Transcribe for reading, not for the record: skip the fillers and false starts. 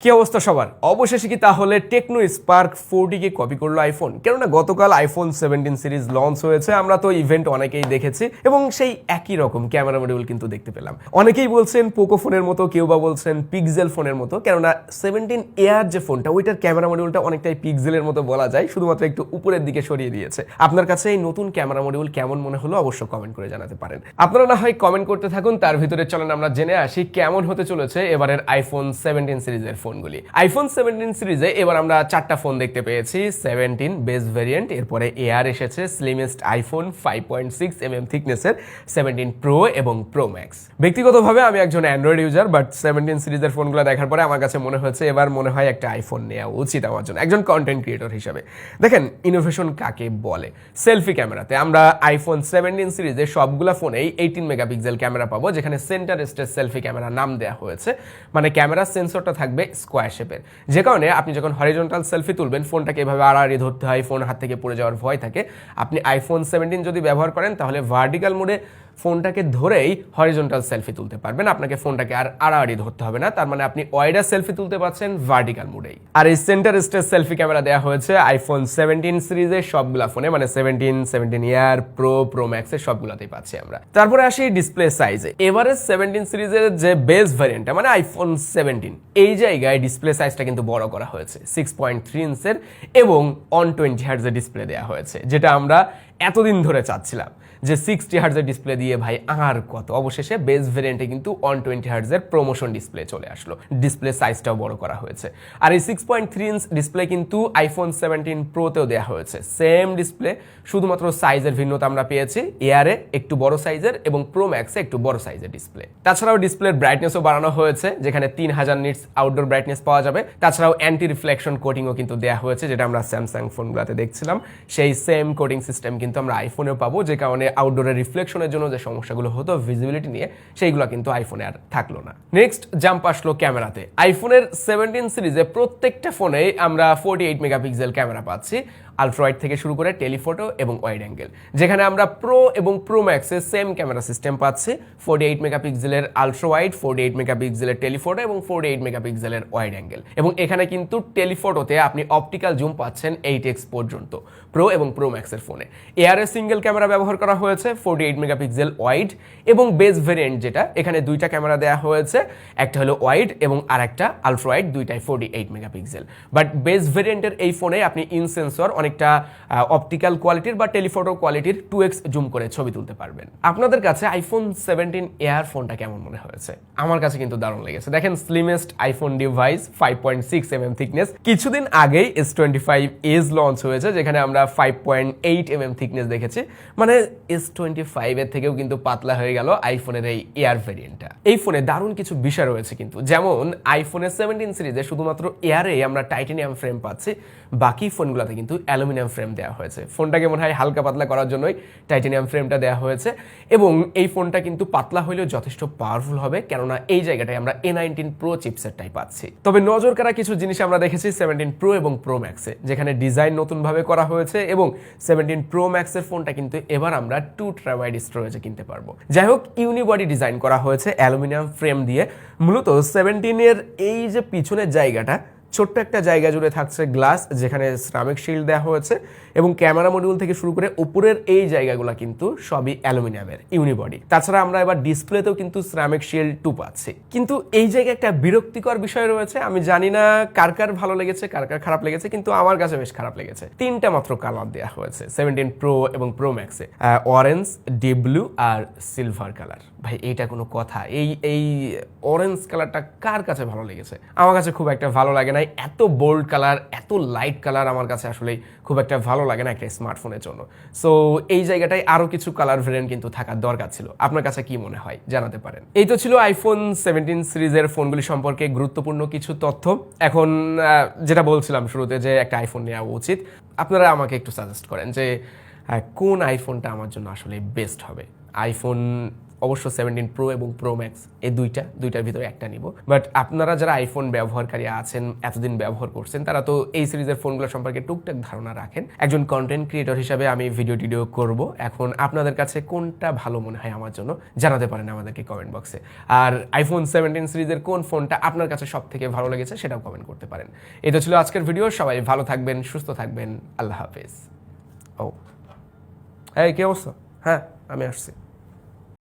কি অবস্থা সবার? অবশেষে কি তাহলে টেকনো স্পার্ক 40 কে কপি করলো আইফোন? কেননা গতকাল আইফোন 17 সিরিজ লঞ্চ হয়েছে, আমরা তো ইভেন্ট অনেকেই দেখেছি এবং সেই একই রকম ক্যামেরা মডিউল কিন্তু দেখতে পেলাম। অনেকেই বলছেন পোকো ফোনের মতো, কেউ বা বলছেন পিক্সেল ফোনের মতো, কেননা 17 এয়ার যে ফোনটা ওইটার ক্যামেরা মডিউলটা অনেকটাই পিক্সেলের মতো বলা যায়, শুধুমাত্র একটু উপরের দিকে সরিয়ে দিয়েছে। আপনার কাছে এই নতুন ক্যামেরা মডিউল কেমন মনে হলো অবশ্যই কমেন্ট করে জানাতে পারেন। আপনারা না হয় কমেন্ট করতে থাকুন, তার ভিতরে চলেন আমরা জেনে আসি কেমন হতে চলেছে এবারের আইফোন 17 সিরিজের ফোনগুলি। আইফোন 17 সিরিজে এবার আমরা চারটা ফোন দেখতে পেয়েছি। 17 বেস ভেরিয়েন্ট, এরপরে এয়ার এসেছে, স্লিমেস্ট আইফোন 5.6 mm থিকনেসের 17 প্রো এবং প্রো ম্যাক্স। ব্যক্তিগতভাবে আমি একজন অ্যান্ড্রয়েড ইউজার, বাট 17 সিরিজের ফোনগুলো দেখার পরে আমার কাছে মনে হয়েছে এবার মনে হয় একটা আইফোন নেওয়া উচিত আমার জন্য, একজন কন্টেন্ট ক্রিয়েটর হিসেবে। দেখেন ইনোভেশন কাকে বলে। সেলফি ক্যামেরাতে আমরা আইফোন 17 সিরিজে সবগুলা ফোনেই 18 মেগাপিক্সেল ক্যামেরা পাবো, যেখানে সেন্টার স্টেজ সেলফি ক্যামেরা নাম দেওয়া হয়েছে। মানে ক্যামেরার সেন্সরটা থাকবে স্কোয়ার শেপের, যে কারণে আপনি যখন হরিজন্টাল সেলফি তুলবেন ফোনটাকে এভাবে আড়াআড়ি ধরতে হয়, ফোন হাত থেকে পড়ে যাওয়ার ভয় থাকে। আপনি আইফোন 17 যদি ব্যবহার করেন তাহলে ভার্টিক্যাল মোডে ফোনটাকে ধরেই হরিজন্টাল সেলফি তুলতে পারবেন, আপনাকে ফোনটাকে আর আড়াআড়ি ধরতে হবে না। তার মানে আপনি ওয়াইডার সেলফি তুলতে পারছেন ভার্টিক্যাল মোডেই। আর এই সেন্টার স্টেজ সেলফি ক্যামেরা দেওয়া হয়েছে আইফোন 17 সিরিজের সবগুলা ফোনে, মানে 17 ইয়ার, প্রো, প্রো ম্যাক্সের সবগুলাতেই পাচ্ছি আমরা। তারপরে আসি ডিসপ্লে সাইজে। এবারে 17 সিরিজের যে বেস ভ্যারিয়েন্টটা মানে আইফোন 17, এই জায়গায় ডিসপ্লে সাইজটা কিন্তু বড় করা হয়েছে 6.3 ইঞ্চের এবং 120 হার্টজের ডিসপ্লে দেওয়া হয়েছে, যেটা আমরা এতদিন ধরে চাচ্ছিলাম যে 60 হার্টজের ডিসপ্লে দিয়ে ভাই আর কত। অবশেষে বেস ভেরিয়েন্টে কিন্তু 120 হার্টজের প্রমোশন ডিসপ্লে চলে আসলো, ডিসপ্লে সাইজটাও বড় করা হয়েছে। আর এই 6.3 ইঞ্চ ডিসপ্লে কিন্তু আইফোন 17 প্রোতেও দেওয়া হয়েছে, সেম ডিসপ্লে, শুধুমাত্র সাইজের ভিন্নতা আমরা পেয়েছি। এয়ারে একটু বড় সাইজের এবং প্রো ম্যাক্সে একটু বড় সাইজের ডিসপ্লে। তাছাড়াও ডিসপ্লের ব্রাইটনেসও বাড়ানো হয়েছে, যেখানে 3000 নিটস আউটডোর ব্রাইটনেস পাওয়া যাবে। তাছাড়াও অ্যান্টি রিফ্লেকশন কোটিংও কিন্তু দেওয়া হয়েছে, যেটা আমরা স্যামসাং ফোনগুলোতে দেখছিলাম। সেই সেম কোটিং সিস্টেম কিন্তু আমরা আইফোনেও পাবো, যে কারণে আউটডোরের রিফ্লেকশনের জন্য যে সমস্যাগুলো হতো ভিজিবিলিটি নিয়ে, সেইগুলো কিন্তু আইফোনে আর থাকলো না। নেক্সট জাম্প আসলো ক্যামেরাতে। আইফোনের 17 সিরিজে প্রত্যেকটা ফোনেই আমরা 48 মেগাপিক্সেল ক্যামেরা পাচ্ছি, আলট্রা ওয়াইড থেকে শুরু করে টেলিফটো এবং ওয়াইড অ্যাঙ্গেল। যেখানে আমরা প্রো এবং প্রো ম্যাক্সে সেম ক্যামেরা সিস্টেম পাচ্ছি, 48 মেগাপিক্সেলের আলট্রা ওয়াইড, 48 মেগাপিক্সেলের টেলিফটো এবং 48 মেগাপিক্সেলের ওয়াইড অ্যাঙ্গেল। এবং এখানে কিন্তু টেলিফটোতে আপনি অপটিক্যাল জুম পাচ্ছেন 8x পর্যন্ত প্রো এবং প্রো ম্যাক্সের ফোনে। এয়ারে সিঙ্গেল ক্যামেরা ব্যবহার করা হয়েছে, 48 মেগাপিক্সেল ওয়াইড এবং বেস ভেরিয়েন্ট যেটা, এখানে দুইটা ক্যামেরা দেওয়া হয়েছে, একটা হলো ওয়াইড এবং আরেকটা আলট্রা ওয়াইড, দুইটাই 48 মেগাপিক্সেল। বাট বেস ভেরিয়েন্টের এই ফোনে আপনি ইন সেন্সর অনেকটা অপটিক্যাল কোয়ালিটির বা টেলিফটো কোয়ালিটির 2x জুম করে ছবি তুলতে পারবেন। আপনাদের কাছে আইফোন 17 এয়ার ফোনটা কেমন মনে হয়েছে? আমার কাছে কিন্তু দারুণ লেগেছে। দেখেন slimmest iPhone device, 5.6 mm thickness. কিছুদিন আগেই S25 এজ লঞ্চ হয়েছে, যেখানে আমরা 5.8 mm থিকনেস দেখেছি। মানে S25 এর থেকেও কিন্তু পাতলা হয়ে গেল আইফোনের এই এয়ার ভেরিয়েন্টটা। এই ফোনে দারুণ কিছু বিষয় রয়েছে কিন্তু, যেমন আইফোনের 17 সিরিজে শুধুমাত্র এয়ারে আমরা টাইটানিয়াম ফ্রেম পাচ্ছি, বাকি ফোনগুলোতে কিন্তু অ্যালুমিনিয়াম ফ্রেম দেওয়া হয়েছে। ফোনটাকে মনে হয় হালকা পাতলা করার জন্যই টাইটানিয়াম ফ্রেমটা দেওয়া হয়েছে। এবং এই ফোনটা কিন্তু পাতলা হলেও যথেষ্ট পাওয়ারফুল হবে, কেননা এই জায়গাটায় আমরা A19 প্রো চিপসেটটাই পাচ্ছি। তবে নজর কাড়া কিছু জিনিস আমরা দেখেছি 17 প্রো এবং প্রো ম্যাক্সে, যেখানে ডিজাইন নতুনভাবে করা হয়েছে এবং 17 প্রো ম্যাক্সের ফোনটা কিন্তু এবার আমরা 2 TB স্টোরেজে কিনতে পারবো। যাই হোক, ইউনিবডি ডিজাইন করা হয়েছে অ্যালুমিনিয়াম ফ্রেম দিয়ে। মূলত 17 এর এই যে পিছনের জায়গাটা, ছোট্ট একটা জায়গা জুড়ে থাকছে গ্লাস, যেখানে সিরামিক শিল্ড দেওয়া হয়েছে এবং ক্যামেরা মডিউল থেকে শুরু করে উপরের এই জায়গাগুলো কিন্তু সবই অ্যালুমিনিয়ামের ইউনিবডি। তাছাড়া আমরা এবার ডিসপ্লেতেও কিন্তু সিরামিক শিল্ড 2 পাচ্ছি। কিন্তু এই জায়গায় একটা বিরক্তিকর বিষয় রয়েছে, আমি জানি না কার কার ভালো লেগেছে কার কার খারাপ লেগেছে, কিন্তু আমার কাছে বেশ খারাপ লেগেছে। 3টা মাত্র কালার দেওয়া হয়েছে 17 প্রো এবং প্রো ম্যাক্সে, অরেঞ্জ, ডিপ ব্লু আর সিলভার কালার। ভাই এইটা কোনো কথা? এই অরেঞ্জ কালারটা কার কাছে ভালো লেগেছে? আমার কাছে খুব একটা ভালো লাগে না। এত বোল্ড কালার, এত লাইট কালার আমার কাছে আসলে খুব একটা ভালো লাগে না একটা স্মার্টফোনের জন্য। সো এই জায়গাটায় আরো কিছু কালার ভেরিয়েন্ট কিন্তু থাকার দরকার ছিল। আপনার কাছে কি মনে হয় জানাতে পারেন। এই তো ছিল আইফোন 17 সিরিজের ফোনগুলি সম্পর্কে গুরুত্বপূর্ণ কিছু তথ্য। এখন যেটা বলছিলাম শুরুতে যে একটা আইফোন নেওয়া উচিত, আপনারা আমাকে একটু সাজেস্ট করেন যে কোন আইফোনটা আমার জন্য আসলে বেস্ট হবে। আইফোন অবশ্য 17 প্রো এবং প্রো ম্যাক্স এই দুইটার ভিতরে একটা নিব। বাট আপনারা যারা আইফোন ব্যবহারকারী আছেন, এতদিন ব্যবহার করছেন, তারা তো এই সিরিজের ফোনগুলো সম্পর্কে টুকটাক ধারণা রাখেন। একজন কন্টেন্ট ক্রিয়েটর হিসাবে আমি ভিডিও করব। এখন আপনাদের কাছে কোনটা ভালো মনে হয় আমার জন্য জানাতে পারেন আমাদেরকে কমেন্ট বক্সে। আর আইফোন 17 সিরিজের কোন ফোনটা আপনার কাছে সব থেকে ভালো লেগেছে সেটাও কমেন্ট করতে পারেন। এটা ছিল আজকের ভিডিও। সবাই ভালো থাকবেন, সুস্থ থাকবেন। আল্লাহ হাফেজ। ও এই কি অবস্থা? হ্যাঁ, আমি আসছি।